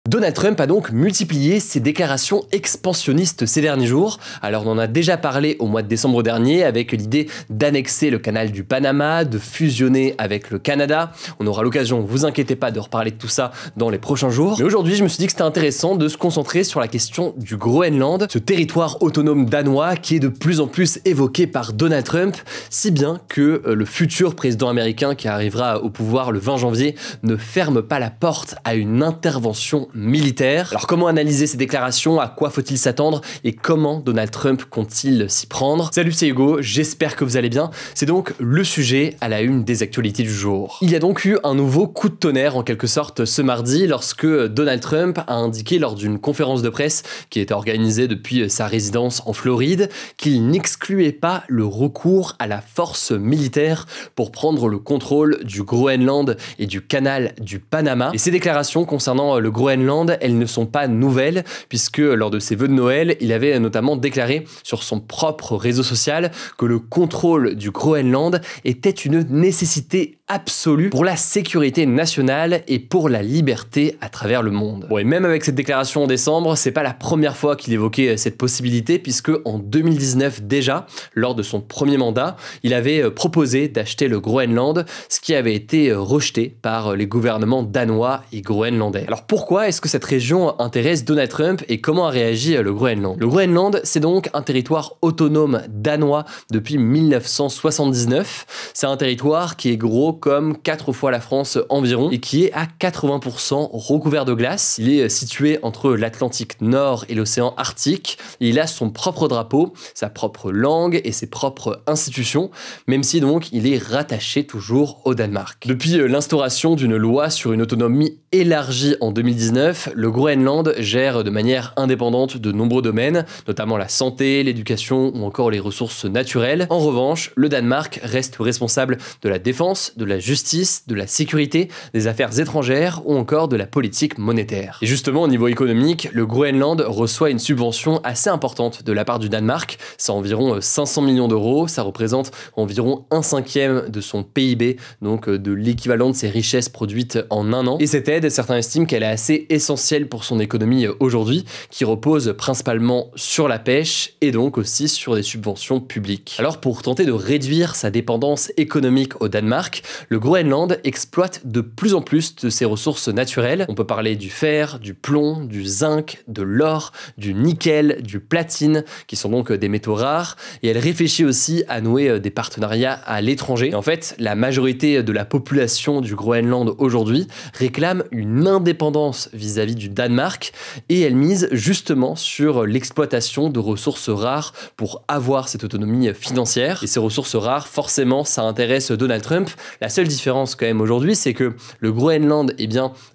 Donald Trump a donc multiplié ses déclarations expansionnistes ces derniers jours. Alors on en a déjà parlé au mois de décembre dernier avec l'idée d'annexer le canal du Panama, de fusionner avec le Canada. On aura l'occasion, vous inquiétez pas, de reparler de tout ça dans les prochains jours. Mais aujourd'hui, je me suis dit que c'était intéressant de se concentrer sur la question du Groenland, ce territoire autonome danois qui est de plus en plus évoqué par Donald Trump, si bien que le futur président américain qui arrivera au pouvoir le 20 janvier ne ferme pas la porte à une intervention militaire. Alors comment analyser ces déclarations, à quoi faut-il s'attendre et comment Donald Trump compte-t-il s'y prendre? Salut, c'est Hugo, j'espère que vous allez bien. C'est donc le sujet à la une des actualités du jour. Il y a donc eu un nouveau coup de tonnerre en quelque sorte ce mardi lorsque Donald Trump a indiqué lors d'une conférence de presse qui était organisée depuis sa résidence en Floride qu'il n'excluait pas le recours à la force militaire pour prendre le contrôle du Groenland et du canal du Panama. Et ces déclarations concernant le Groenland, elles ne sont pas nouvelles puisque lors de ses vœux de Noël, il avait notamment déclaré sur son propre réseau social que le contrôle du Groenland était une nécessité absolue pour la sécurité nationale et pour la liberté à travers le monde. Bon, et même avec cette déclaration en décembre, c'est pas la première fois qu'il évoquait cette possibilité puisque en 2019 déjà, lors de son premier mandat, il avait proposé d'acheter le Groenland, ce qui avait été rejeté par les gouvernements danois et groenlandais. Alors pourquoi est-ce que cette région intéresse Donald Trump et comment a réagi le Groenland? Le Groenland, c'est donc un territoire autonome danois depuis 1979. C'est un territoire qui est gros comme 4 fois la France environ et qui est à 80% recouvert de glace. Il est situé entre l'Atlantique Nord et l'océan Arctique. Et il a son propre drapeau, sa propre langue et ses propres institutions, même si donc il est rattaché toujours au Danemark. Depuis l'instauration d'une loi sur une autonomie élargie en 2019, le Groenland gère de manière indépendante de nombreux domaines, notamment la santé, l'éducation ou encore les ressources naturelles. En revanche, le Danemark reste responsable de la défense, de la justice, de la sécurité, des affaires étrangères ou encore de la politique monétaire. Et justement, au niveau économique, le Groenland reçoit une subvention assez importante de la part du Danemark. C'est environ 500 millions d'euros, ça représente environ 1/5 de son PIB, donc de l'équivalent de ses richesses produites en un an. Et cette aide, certains estiment qu'elle est assez essentielle pour son économie aujourd'hui, qui repose principalement sur la pêche et donc aussi sur des subventions publiques. Alors pour tenter de réduire sa dépendance économique au Danemark, le Groenland exploite de plus en plus de ses ressources naturelles. On peut parler du fer, du plomb, du zinc, de l'or, du nickel, du platine, qui sont donc des métaux rares. Et elle réfléchit aussi à nouer des partenariats à l'étranger. Et en fait, la majorité de la population du Groenland aujourd'hui réclame une indépendance vis-à-vis du Danemark et elle mise justement sur l'exploitation de ressources rares pour avoir cette autonomie financière. Et ces ressources rares, forcément, ça intéresse Donald Trump. La seule différence quand même aujourd'hui, c'est que le Groenland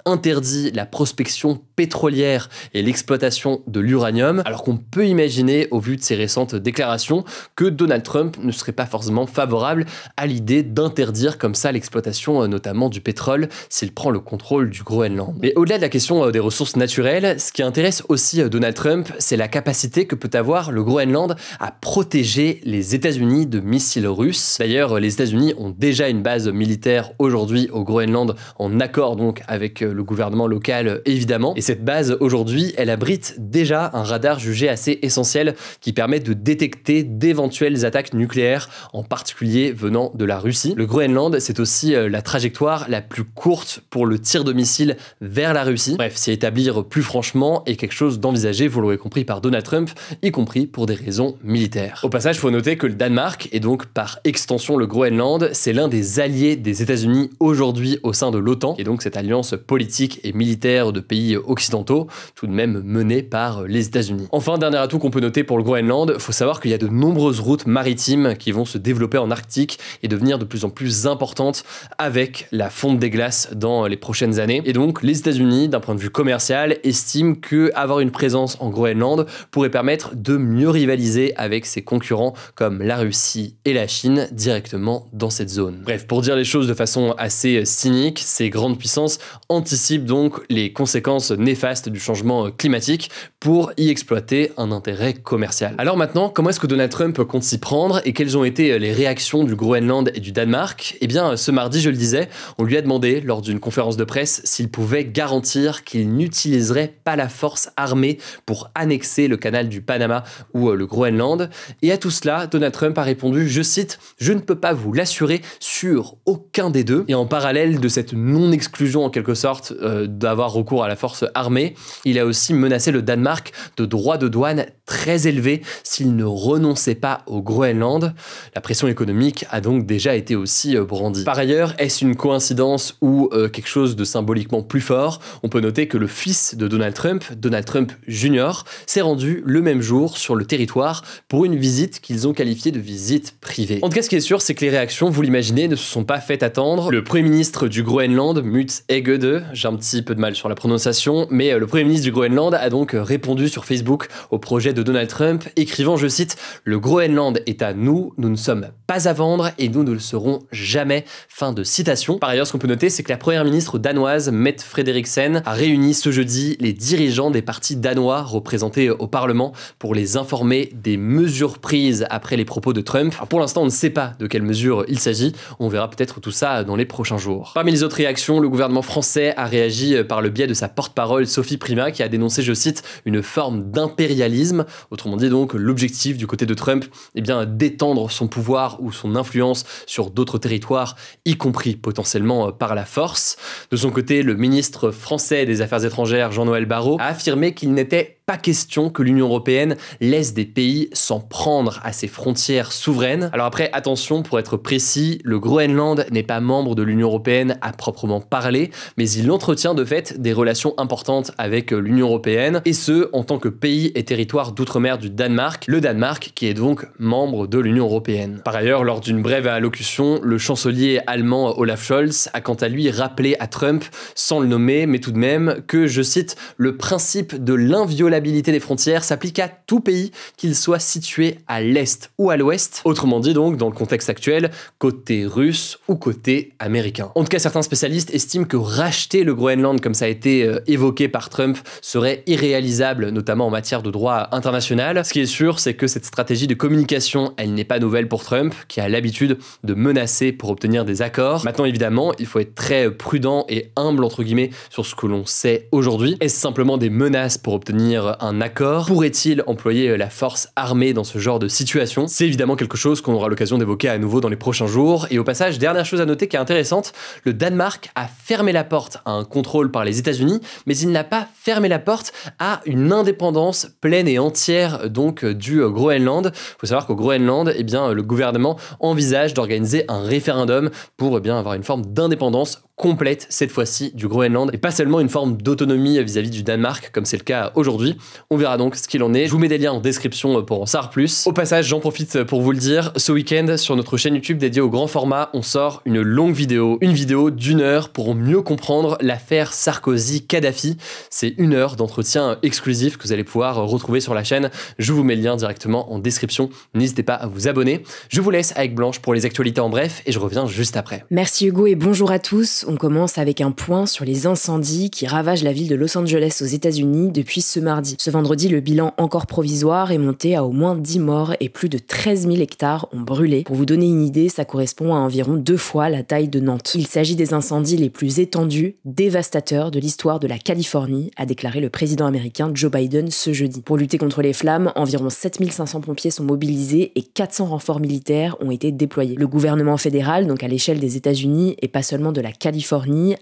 interdit la prospection pétrolière et l'exploitation de l'uranium, alors qu'on peut imaginer, au vu de ses récentes déclarations, que Donald Trump ne serait pas forcément favorable à l'idée d'interdire comme ça l'exploitation notamment du pétrole s'il prend le contrôle du Groenland. Mais au-delà de la question des ressources naturelles, ce qui intéresse aussi Donald Trump, c'est la capacité que peut avoir le Groenland à protéger les États-Unis de missiles russes. D'ailleurs, les États-Unis ont déjà une base militaire aujourd'hui au Groenland en accord donc avec le gouvernement local évidemment. Et cette base aujourd'hui, elle abrite déjà un radar jugé assez essentiel qui permet de détecter d'éventuelles attaques nucléaires, en particulier venant de la Russie. Le Groenland, c'est aussi la trajectoire la plus courte pour le tir de missiles vers la Russie. Bref, s'y établir plus franchement est quelque chose d'envisagé, vous l'aurez compris, par Donald Trump, y compris pour des raisons militaires. Au passage, il faut noter que le Danemark, et donc par extension le Groenland, c'est l'un des alliés des États-Unis aujourd'hui au sein de l'OTAN, et donc cette alliance politique et militaire de pays occidentaux, tout de même menée par les États-Unis. Enfin, dernier atout qu'on peut noter pour le Groenland, il faut savoir qu'il y a de nombreuses routes maritimes qui vont se développer en Arctique et devenir de plus en plus importantes avec la fonte des glaces dans les prochaines années. Et donc, les États-Unis, d'un point de vue commercial, estiment que avoir une présence en Groenland pourrait permettre de mieux rivaliser avec ses concurrents comme la Russie et la Chine directement dans cette zone. Bref, pour dire les choses de façon assez cynique, ces grandes puissances anticipent donc les conséquences néfastes du changement climatique pour y exploiter un intérêt commercial. Alors maintenant, comment est-ce que Donald Trump compte s'y prendre et quelles ont été les réactions du Groenland et du Danemark? Eh bien, ce mardi, je le disais, on lui a demandé lors d'une conférence de presse s'il pouvait garantir dire qu'il n'utiliserait pas la force armée pour annexer le canal du Panama ou le Groenland. Et à tout cela, Donald Trump a répondu, je cite, « Je ne peux pas vous l'assurer sur aucun des deux ». Et en parallèle de cette non-exclusion en quelque sorte d'avoir recours à la force armée, il a aussi menacé le Danemark de droits de douane très élevés s'il ne renonçait pas au Groenland. La pression économique a donc déjà été aussi brandie. Par ailleurs, est-ce une coïncidence ou quelque chose de symboliquement plus fort? On peut noter que le fils de Donald Trump Jr., s'est rendu le même jour sur le territoire pour une visite qu'ils ont qualifiée de visite privée. En tout cas, ce qui est sûr, c'est que les réactions, vous l'imaginez, ne se sont pas faites attendre. Le premier ministre du Groenland, Mut Egede, j'ai un petit peu de mal sur la prononciation, mais le premier ministre du Groenland a donc répondu sur Facebook au projet de Donald Trump, écrivant, je cite, « Le Groenland est à nous, nous ne sommes pas à vendre et nous ne le serons jamais ». Fin de citation. Par ailleurs, ce qu'on peut noter, c'est que la première ministre danoise, Mette Frederiksen, a réuni ce jeudi les dirigeants des partis danois représentés au Parlement pour les informer des mesures prises après les propos de Trump. Alors pour l'instant, on ne sait pas de quelles mesures il s'agit. On verra peut-être tout ça dans les prochains jours. Parmi les autres réactions, le gouvernement français a réagi par le biais de sa porte-parole Sophie Primas qui a dénoncé, je cite, une forme d'impérialisme. Autrement dit donc, l'objectif du côté de Trump est bien d'étendre son pouvoir ou son influence sur d'autres territoires, y compris potentiellement par la force. De son côté, le ministre français des Affaires étrangères, Jean-Noël Barrot, a affirmé qu'il n'était pas question que l'Union européenne laisse des pays s'en prendre à ses frontières souveraines. Alors après, attention, pour être précis, le Groenland n'est pas membre de l'Union européenne à proprement parler, mais il entretient de fait des relations importantes avec l'Union européenne, et ce, en tant que pays et territoire d'outre-mer du Danemark, le Danemark qui est donc membre de l'Union européenne. Par ailleurs, lors d'une brève allocution, le chancelier allemand Olaf Scholz a quant à lui rappelé à Trump, sans le nommer, mais tout de même, que, je cite, « le principe de l'inviolabilité des frontières s'applique à tout pays, qu'il soit situé à l'est ou à l'ouest. » Autrement dit donc, dans le contexte actuel, côté russe ou côté américain. En tout cas, certains spécialistes estiment que racheter le Groenland, comme ça a été évoqué par Trump, serait irréalisable, notamment en matière de droit international. Ce qui est sûr, c'est que cette stratégie de communication, elle n'est pas nouvelle pour Trump, qui a l'habitude de menacer pour obtenir des accords. Maintenant, évidemment, il faut être très prudent et humble, entre guillemets, sur ce que l'on sait aujourd'hui. Est-ce simplement des menaces pour obtenir un accord? Pourrait-il employer la force armée dans ce genre de situation? C'est évidemment quelque chose qu'on aura l'occasion d'évoquer à nouveau dans les prochains jours. Et au passage, dernière chose à noter qui est intéressante, le Danemark a fermé la porte à un contrôle par les États-Unis, mais il n'a pas fermé la porte à une indépendance pleine et entière donc du Groenland. Il faut savoir qu'au Groenland, eh bien, le gouvernement envisage d'organiser un référendum pour avoir une forme d'indépendance complète cette fois-ci du Groenland et pas seulement une forme d'autonomie vis-à-vis du Danemark comme c'est le cas aujourd'hui. On verra donc ce qu'il en est. Je vous mets des liens en description pour en savoir plus. Au passage, j'en profite pour vous le dire, ce week-end sur notre chaîne YouTube dédiée au grand format, on sort une longue vidéo, une vidéo d'1 heure pour mieux comprendre l'affaire Sarkozy-Kadhafi. C'est 1 heure d'entretien exclusif que vous allez pouvoir retrouver sur la chaîne. Je vous mets le lien directement en description. N'hésitez pas à vous abonner. Je vous laisse avec Blanche pour les actualités en bref et je reviens juste après. Merci Hugo et bonjour à tous. On commence avec un point sur les incendies qui ravagent la ville de Los Angeles aux États-Unis depuis ce mardi. Ce vendredi, le bilan encore provisoire est monté à au moins 10 morts et plus de 13 000 hectares ont brûlé. Pour vous donner une idée, ça correspond à environ 2 fois la taille de Nantes. Il s'agit des incendies les plus étendus, dévastateurs de l'histoire de la Californie, a déclaré le président américain Joe Biden ce jeudi. Pour lutter contre les flammes, environ 7500 pompiers sont mobilisés et 400 renforts militaires ont été déployés. Le gouvernement fédéral, donc à l'échelle des États-Unis et pas seulement de la Californie,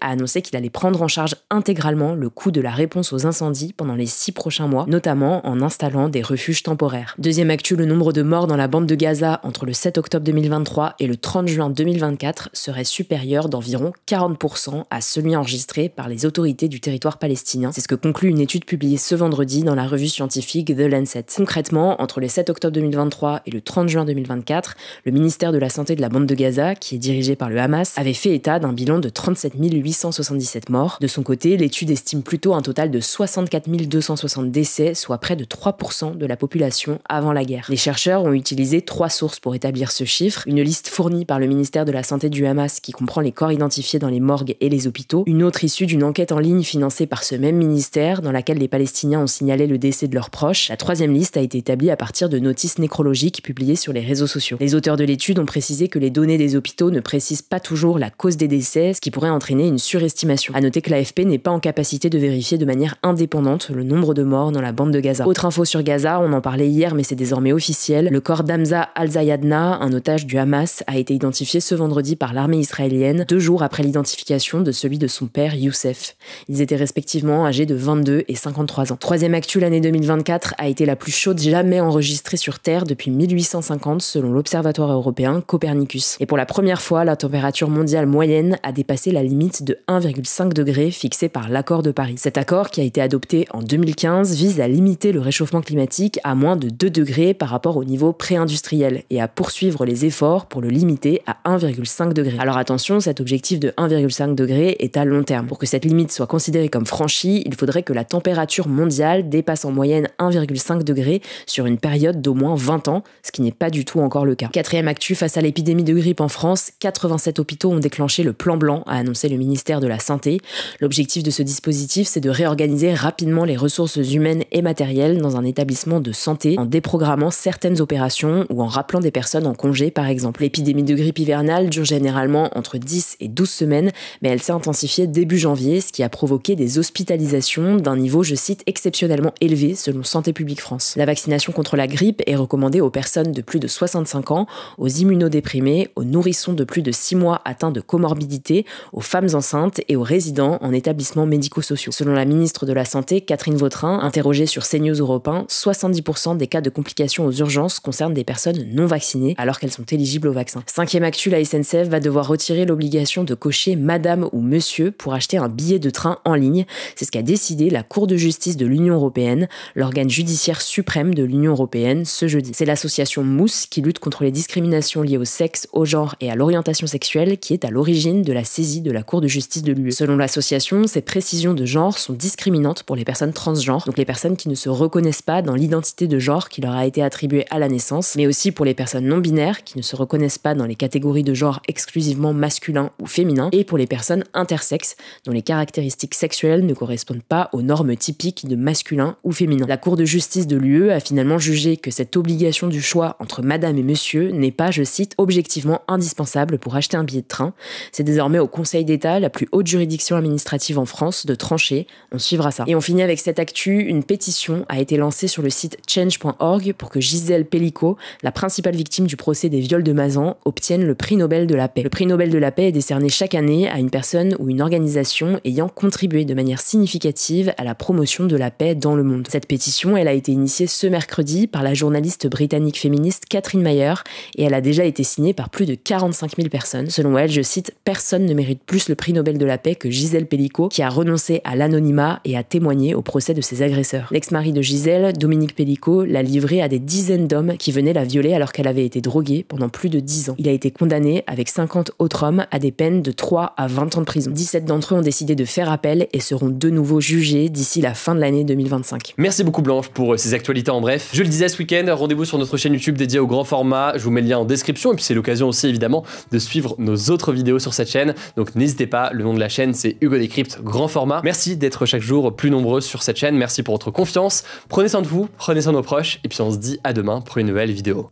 a annoncé qu'il allait prendre en charge intégralement le coût de la réponse aux incendies pendant les 6 prochains mois, notamment en installant des refuges temporaires. Deuxième actu, le nombre de morts dans la bande de Gaza entre le 7 octobre 2023 et le 30 juin 2024 serait supérieur d'environ 40% à celui enregistré par les autorités du territoire palestinien. C'est ce que conclut une étude publiée ce vendredi dans la revue scientifique The Lancet. Concrètement, entre le 7 octobre 2023 et le 30 juin 2024, le ministère de la Santé de la bande de Gaza, qui est dirigé par le Hamas, avait fait état d'un bilan de 37 877 morts. De son côté, l'étude estime plutôt un total de 64 260 décès, soit près de 3% de la population avant la guerre. Les chercheurs ont utilisé 3 sources pour établir ce chiffre. Une liste fournie par le ministère de la Santé du Hamas qui comprend les corps identifiés dans les morgues et les hôpitaux. Une autre issue d'une enquête en ligne financée par ce même ministère dans laquelle les Palestiniens ont signalé le décès de leurs proches. La 3e liste a été établie à partir de notices nécrologiques publiées sur les réseaux sociaux. Les auteurs de l'étude ont précisé que les données des hôpitaux ne précisent pas toujours la cause des décès, ce qui pourrait entraîner une surestimation. À noter que l'AFP n'est pas en capacité de vérifier de manière indépendante le nombre de morts dans la bande de Gaza. Autre info sur Gaza, on en parlait hier mais c'est désormais officiel, le corps d'Hamza al-Zayadna, un otage du Hamas, a été identifié ce vendredi par l'armée israélienne, 2 jours après l'identification de celui de son père Youssef. Ils étaient respectivement âgés de 22 et 53 ans. Troisième actu, l'année 2024 a été la plus chaude jamais enregistrée sur Terre depuis 1850 selon l'Observatoire européen Copernicus. Et pour la première fois, la température mondiale moyenne a dépassé la limite de 1,5 degré fixée par l'accord de Paris. Cet accord, qui a été adopté en 2015, vise à limiter le réchauffement climatique à moins de 2 degrés par rapport au niveau pré-industriel et à poursuivre les efforts pour le limiter à 1,5 degré. Alors attention, cet objectif de 1,5 degré est à long terme. Pour que cette limite soit considérée comme franchie, il faudrait que la température mondiale dépasse en moyenne 1,5 degré sur une période d'au moins 20 ans, ce qui n'est pas du tout encore le cas. Quatrième actu, face à l'épidémie de grippe en France, 87 hôpitaux ont déclenché le plan blanc, a annoncé le ministère de la Santé. L'objectif de ce dispositif, c'est de réorganiser rapidement les ressources humaines et matérielles dans un établissement de santé en déprogrammant certaines opérations ou en rappelant des personnes en congé par exemple. L'épidémie de grippe hivernale dure généralement entre 10 et 12 semaines, mais elle s'est intensifiée début janvier, ce qui a provoqué des hospitalisations d'un niveau, je cite, exceptionnellement élevé selon Santé publique France. La vaccination contre la grippe est recommandée aux personnes de plus de 65 ans, aux immunodéprimés, aux nourrissons de plus de 6 mois atteints de comorbidité, aux femmes enceintes et aux résidents en établissements médico-sociaux. Selon la ministre de la Santé, Catherine Vautrin, interrogée sur CNews Europe 1, 70% des cas de complications aux urgences concernent des personnes non vaccinées alors qu'elles sont éligibles au vaccin. Cinquième actu, la SNCF va devoir retirer l'obligation de cocher madame ou monsieur pour acheter un billet de train en ligne. C'est ce qu'a décidé la Cour de justice de l'Union européenne, l'organe judiciaire suprême de l'Union européenne, ce jeudi. C'est l'association Mousse qui lutte contre les discriminations liées au sexe, au genre et à l'orientation sexuelle qui est à l'origine de la saisie de la Cour de justice de l'UE. Selon l'association, ces précisions de genre sont discriminantes pour les personnes transgenres, donc les personnes qui ne se reconnaissent pas dans l'identité de genre qui leur a été attribuée à la naissance, mais aussi pour les personnes non binaires qui ne se reconnaissent pas dans les catégories de genre exclusivement masculin ou féminin, et pour les personnes intersexes dont les caractéristiques sexuelles ne correspondent pas aux normes typiques de masculin ou féminin. La Cour de justice de l'UE a finalement jugé que cette obligation du choix entre madame et monsieur n'est pas, je cite, objectivement indispensable pour acheter un billet de train. C'est désormais au Conseil d'État, la plus haute juridiction administrative en France, de trancher. On suivra ça. Et on finit avec cette actu. Une pétition a été lancée sur le site change.org pour que Gisèle Pelicot, la principale victime du procès des viols de Mazan, obtienne le prix Nobel de la paix. Le prix Nobel de la paix est décerné chaque année à une personne ou une organisation ayant contribué de manière significative à la promotion de la paix dans le monde. Cette pétition, elle a été initiée ce mercredi par la journaliste britannique féministe Catherine Mayer et elle a déjà été signée par plus de 45 000 personnes. Selon elle, je cite, « Personne ne mérite plus le prix Nobel de la paix que Gisèle Pelicot, qui a renoncé à l'anonymat et a témoigné au procès de ses agresseurs. » L'ex-mari de Gisèle, Dominique Pelicot, l'a livré à des dizaines d'hommes qui venaient la violer alors qu'elle avait été droguée pendant plus de 10 ans. Il a été condamné avec 50 autres hommes à des peines de 3 à 20 ans de prison. 17 d'entre eux ont décidé de faire appel et seront de nouveau jugés d'ici la fin de l'année 2025. Merci beaucoup Blanche pour ces actualités en bref. Je le disais ce week-end, rendez-vous sur notre chaîne YouTube dédiée au grand format. Je vous mets le lien en description et puis c'est l'occasion aussi évidemment de suivre nos autres vidéos sur cette chaîne. Donc n'hésitez pas, le nom de la chaîne c'est Hugo Décrypte grand format. Merci d'être chaque jour plus nombreux sur cette chaîne. Merci pour votre confiance. Prenez soin de vous, prenez soin de nos proches et puis on se dit à demain pour une nouvelle vidéo.